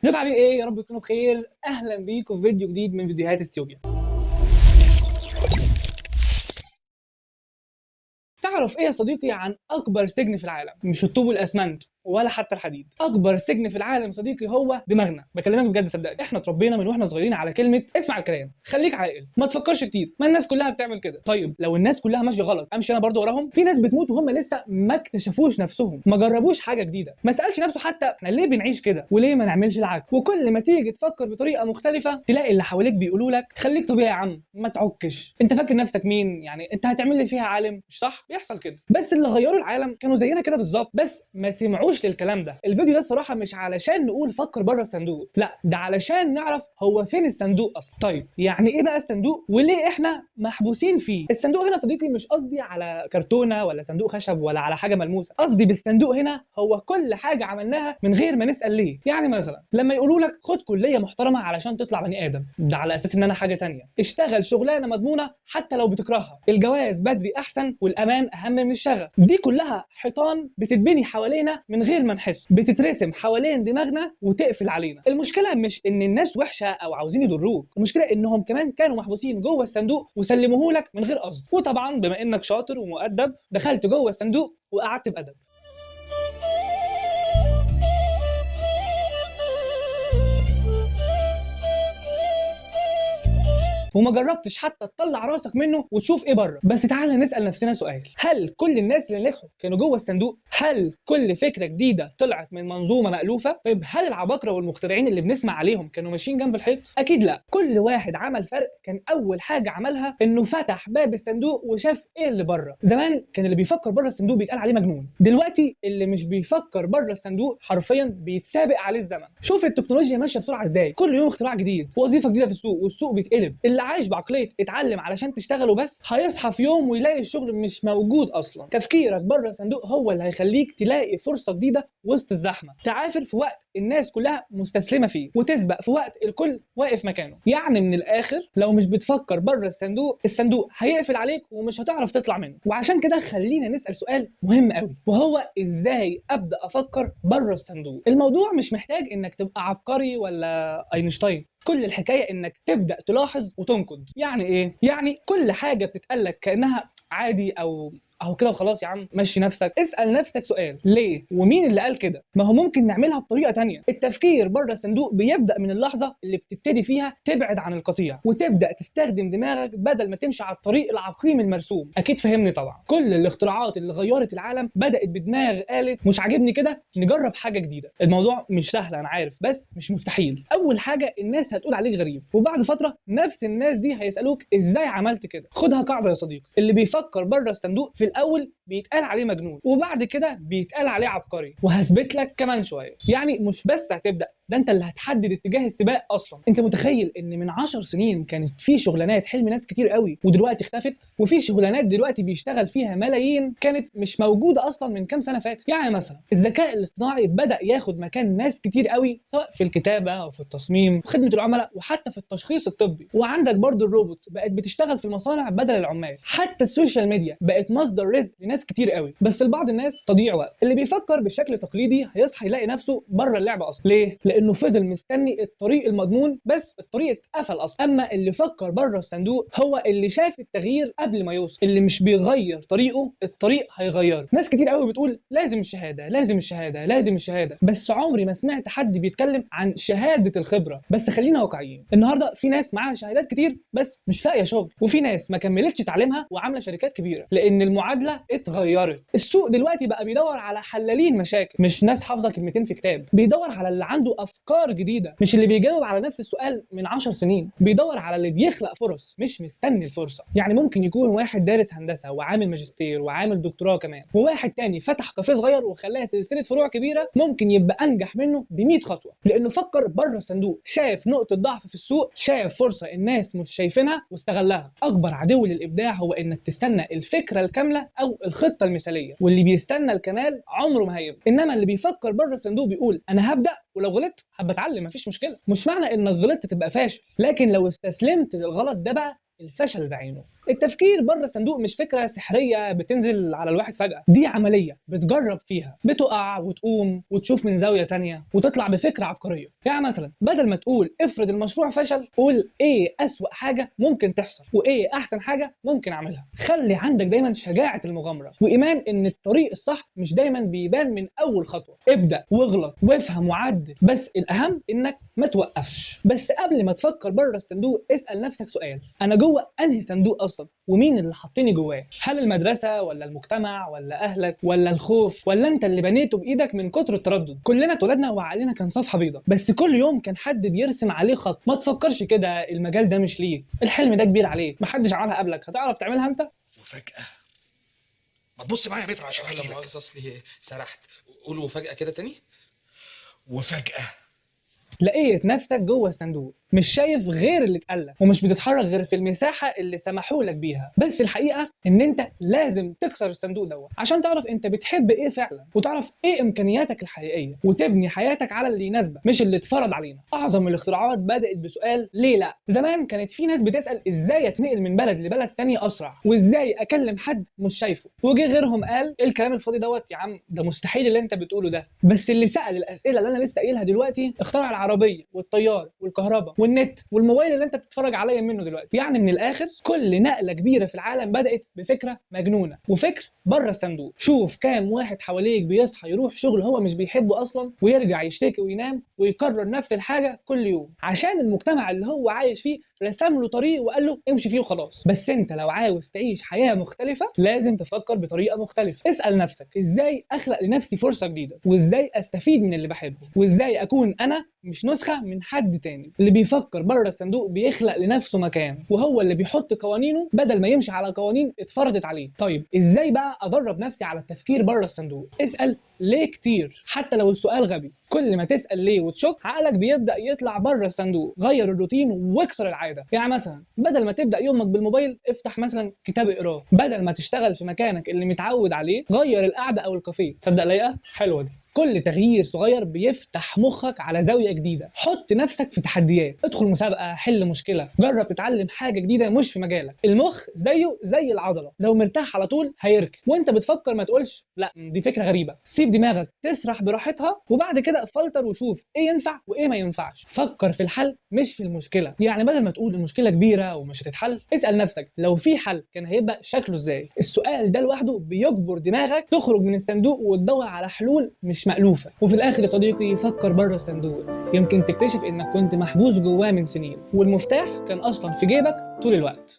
ازيكم عاملين ايه؟ يا رب تكونوا بخير. اهلا بيكم في فيديو جديد من فيديوهات استيوبيا. تعرف ايه يا صديقي عن اكبر سجن في العالم؟ مش الطوب والاسمنت ولا حتى الحديد. اكبر سجن في العالم يا صديقي هو دماغنا. بكلمك بجد صدقني، احنا اتربينا من واحنا صغيرين على كلمه اسمع الكلام، خليك عاقل، ما تفكرش كتير، ما الناس كلها بتعمل كده. طيب لو الناس كلها ماشيه غلط، امشي انا برضو وراهم؟ في ناس بتموت وهم لسه ما اكتشفوش نفسهم، ما جربوش حاجه جديده، ما سالش نفسه حتى احنا ليه بنعيش كده وليه ما نعملش العكس. وكل ما تيجي تفكر بطريقه مختلفه تلاقي اللي حواليك بيقولوا لك خليك طبيعي يا عم، ما تعكش، انت فاكر نفسك مين؟ يعني انت هتعمل لي فيها عالم؟ مش صح؟ بيحصل كده. بس اللي غيروا العالم كانوا زينا كده بالظبط، بس ما سمعوش للكلام ده. الفيديو ده الصراحه مش علشان نقول فكر بره الصندوق، لا، ده علشان نعرف هو فين الصندوق اصلا. طيب يعني ايه بقى الصندوق وليه احنا محبوسين فيه؟ الصندوق هنا صديقي مش قصدي على كرتونه ولا صندوق خشب ولا على حاجه ملموسه، قصدي بالصندوق هنا هو كل حاجه عملناها من غير ما نسال ليه. يعني مثلا لما يقولوا لك خد كليه محترمه علشان تطلع بني ادم، ده على اساس ان انا حاجه تانية. اشتغل شغلانه مضمونه حتى لو بتكرهها، الجواز بدري احسن والامان اهم من الشغف. دي كلها حيطان بتتبني حوالينا من غير ما نحس، بتترسم حوالين دماغنا وتقفل علينا. المشكله مش ان الناس وحشه او عاوزين يضروك، المشكله انهم كمان كانوا محبوسين جوه الصندوق وسلموه لك من غير قصد. وطبعا بما انك شاطر ومؤدب دخلت جوه الصندوق وقعدت بادب. وما جربتش حتى تطلع راسك منه وتشوف ايه بره. بس تعالى نسال نفسنا سؤال، هل كل الناس اللي نجحوا كانوا جوه الصندوق؟ هل كل فكره جديده طلعت من منظومه مالوفه؟ طيب هل العباقره والمخترعين اللي بنسمع عليهم كانوا ماشيين جنب الحيط؟ اكيد لا. كل واحد عمل فرق، كان اول حاجه عملها انه فتح باب الصندوق وشاف ايه اللي بره. زمان كان اللي بيفكر بره الصندوق بيتقال عليه مجنون، دلوقتي اللي مش بيفكر بره الصندوق حرفيا بيتسابق عليه الزمن. شوف التكنولوجيا ماشيه بسرعه ازاي، كل يوم اختراع جديد، وظيفه جديده في السوق، والسوق بيتقلب. اللي عايش بعقليه اتعلم علشان تشتغل وبس هيصحى في يوم ويلاقي الشغل مش موجود اصلا. تفكيرك بره الصندوق هو اللي هيخليك تلاقي فرصه جديده وسط الزحمه، تعافر في وقت الناس كلها مستسلمه فيه، وتسبق في وقت الكل واقف مكانه. يعني من الاخر لو مش بتفكر بره الصندوق، الصندوق هيقفل عليك ومش هتعرف تطلع منه. وعشان كده خلينا نسال سؤال مهم قوي، وهو ازاي ابدا افكر بره الصندوق؟ الموضوع مش محتاج انك تبقى عبقري ولا اينشتاين، كل الحكايه انك تبدا تلاحظ وتنقد. يعني ايه؟ يعني كل حاجه بتتقالك كانها عادي او اهو كده وخلاص يا عم، مشي نفسك. اسال نفسك سؤال، ليه ومين اللي قال كده؟ ما هو ممكن نعملها بطريقه تانية. التفكير بره الصندوق بيبدا من اللحظه اللي بتبتدي فيها تبعد عن القطيع وتبدا تستخدم دماغك بدل ما تمشي على الطريق العقيم المرسوم. اكيد فهمني طبعا. كل الاختراعات اللي غيرت العالم بدات بدماغ قالت مش عاجبني كده، نجرب حاجه جديده. الموضوع مش سهل انا عارف، بس مش مستحيل. اول حاجه الناس هتقول عليك غريب، وبعد فتره نفس الناس دي هيسالوك ازاي عملت كده. خدها قاعده يا صديقي، اللي بيفكر بره الصندوق في الاول بيتقال عليه مجنون، وبعد كده بيتقال عليه عبقري. وهثبت لك كمان شويه، يعني مش بس هتبدا، ده انت اللي هتحدد اتجاه السباق اصلا. انت متخيل ان من 10 سنين كانت في شغلانات حلم ناس كتير قوي ودلوقتي اختفت؟ وفي شغلانات دلوقتي بيشتغل فيها ملايين كانت مش موجوده اصلا من كام سنه فاتت. يعني مثلا الذكاء الاصطناعي بدا ياخد مكان ناس كتير قوي، سواء في الكتابه او في التصميم وخدمه العملاء وحتى في التشخيص الطبي. وعندك برضو الروبوتس بقت بتشتغل في المصانع بدل العمال. حتى السوشيال ميديا بقت مصدر رزق لناس كتير قوي، بس لبعض الناس تضييع وقت. اللي بيفكر بالشكل تقليدي هيصحى يلاقي نفسه بره اللعبه اصلا. ليه؟ لانه فضل مستني الطريق المضمون، بس الطريق اتقفل اصلا. اما اللي فكر بره الصندوق هو اللي شاف التغيير قبل ما يوصل. اللي مش بيغير طريقه الطريق هيغيره. ناس كتير قوي بتقول لازم الشهاده، لازم الشهاده، لازم الشهاده، بس عمري ما سمعت حد بيتكلم عن شهاده الخبره. بس خلينا واقعيين، النهارده في ناس معاها شهادات كتير بس مش لاقيه شغل، وفي ناس ما كملتش تعليمها وعامله شركات كبيره، لان المعادله اتغيرت. السوق دلوقتي بقى بيدور على حلالين مشاكل، مش ناس حافظه كلمتين في كتاب. بيدور على اللي عنده افكار جديده، مش اللي بيجاوب على نفس السؤال من 10 سنين. بيدور على اللي بيخلق فرص مش مستني الفرصه. يعني ممكن يكون واحد دارس هندسه وعامل ماجستير وعامل دكتوراه كمان، وواحد تاني فتح كافيه صغير وخلاها سلسله فروع كبيره، ممكن يبقى انجح منه ب 100 خطوه، لانه فكر بره الصندوق، شاف نقطه ضعف في السوق، شاف فرصه الناس مش شايفينها واستغلها. اكبر عدو للابداع هو انك تستنى الفكره الكامله او الخطه المثاليه، واللي بيستنى الكمال عمره ما هيبقى. انما اللي بيفكر بره الصندوق بيقول انا هبدا، ولو غلطت هبقى اتعلم، مفيش مشكله. مش معنى انك غلطت تبقى فاشل، لكن لو استسلمت للغلط ده بقى الفشل بعينه. التفكير بره الصندوق مش فكره سحريه بتنزل على الواحد فجاه، دي عمليه بتجرب فيها، بتقع وتقوم وتشوف من زاويه تانية وتطلع بفكره عبقريه. يعني مثلا بدل ما تقول افرض المشروع فشل، قول ايه اسوأ حاجه ممكن تحصل وايه احسن حاجه ممكن اعملها. خلي عندك دايما شجاعه المغامره وايمان ان الطريق الصح مش دايما بيبان من اول خطوه. ابدا واغلط وافهم وعدل، بس الاهم انك ما توقفش. بس قبل ما تفكر بره الصندوق اسال نفسك سؤال: انا جوه انهي صندوق اصلا، ومين اللي حاطيني جواه؟ هل المدرسه ولا المجتمع ولا اهلك ولا الخوف ولا انت اللي بنيته بايدك من كتر التردد؟ كلنا اتولدنا وعقلنا كان صفحه بيضاء، بس كل يوم كان حد بيرسم عليه خط. ما تفكرش كده المجال ده مش ليك، الحلم ده كبير عليك، محدش عملها قبلك، هتعرف تعملها انت؟ وفجأة ما تبص معايا يا متر عشان لا احكي لك. مؤاخذة أصلي سرحت. قول وفجأة كده تاني. وفجأة لقيت نفسك جوه الصندوق، مش شايف غير اللي اتقالك ومش بتتحرك غير في المساحه اللي سمحوا لك بيها. بس الحقيقه ان انت لازم تكسر الصندوق دوت عشان تعرف انت بتحب ايه فعلا، وتعرف ايه امكانياتك الحقيقيه، وتبني حياتك على اللي يناسبك مش اللي اتفرض علينا. اعظم الاختراعات بدات بسؤال ليه لا. زمان كانت في ناس بتسال ازاي اتنقل من بلد لبلد تاني اسرع، وازاي اكلم حد مش شايفه، وجه غيرهم قال ايه الكلام الفاضي دوت يا عم، ده مستحيل اللي انت بتقوله ده. بس اللي سال الاسئله اللي انا لسه قايلها دلوقتي اخترع العربيه والطياره والكهرباء والنت والموبايل اللي انت بتتفرج عليا منه دلوقتي. يعني من الاخر كل نقله كبيره في العالم بدات بفكره مجنونه وفكر بره الصندوق. شوف كام واحد حواليك بيصحى يروح شغل هو مش بيحبه اصلا، ويرجع يشتكي وينام ويكرر نفس الحاجه كل يوم عشان المجتمع اللي هو عايش فيه رسم له طريق وقال له امشي فيه وخلاص. بس انت لو عاوز تعيش حياه مختلفه لازم تفكر بطريقه مختلفه. اسال نفسك ازاي اخلق لنفسي فرصه جديده، وازاي استفيد من اللي بحبه، وازاي اكون انا مش نسخه من حد تاني. اللي بيفكر بره الصندوق بيخلق لنفسه مكان، وهو اللي بيحط قوانينه بدل ما يمشي على قوانين اتفرضت عليه. طيب ازاي بقى ادرب نفسي على التفكير بره الصندوق؟ اسال ليه كتير، حتى لو السؤال غبي. كل ما تسال ليه وتشك عقلك بيبدا يطلع بره الصندوق. غير الروتين واكسر العاده. يعني مثلا بدل ما تبدا يومك بالموبايل افتح مثلا كتاب اقراه. بدل ما تشتغل في مكانك اللي متعود عليه غير القعده او الكافيه. تصدق لايقه حلوه دي. كل تغيير صغير بيفتح مخك على زاويه جديده. حط نفسك في تحديات، ادخل مسابقه، حل مشكله، جرب تتعلم حاجه جديده مش في مجالك. المخ زيه زي العضله، لو مرتاح على طول هيركن. وانت بتفكر ما تقولش لا دي فكره غريبه، سيب دماغك تسرح براحتها، وبعد كده فلتر وشوف ايه ينفع وايه ما ينفعش. فكر في الحل مش في المشكله. يعني بدل ما تقول المشكله كبيره ومش هتتحل، اسال نفسك لو في حل كان هيبقى شكله ازاي. السؤال ده لوحده بيجبر دماغك تخرج من الصندوق وتدور على حلول مش مألوفة. وفي الآخر يا صديقي فكر بره الصندوق، يمكن تكتشف إنك كنت محبوس جواه من سنين والمفتاح كان أصلا في جيبك طول الوقت.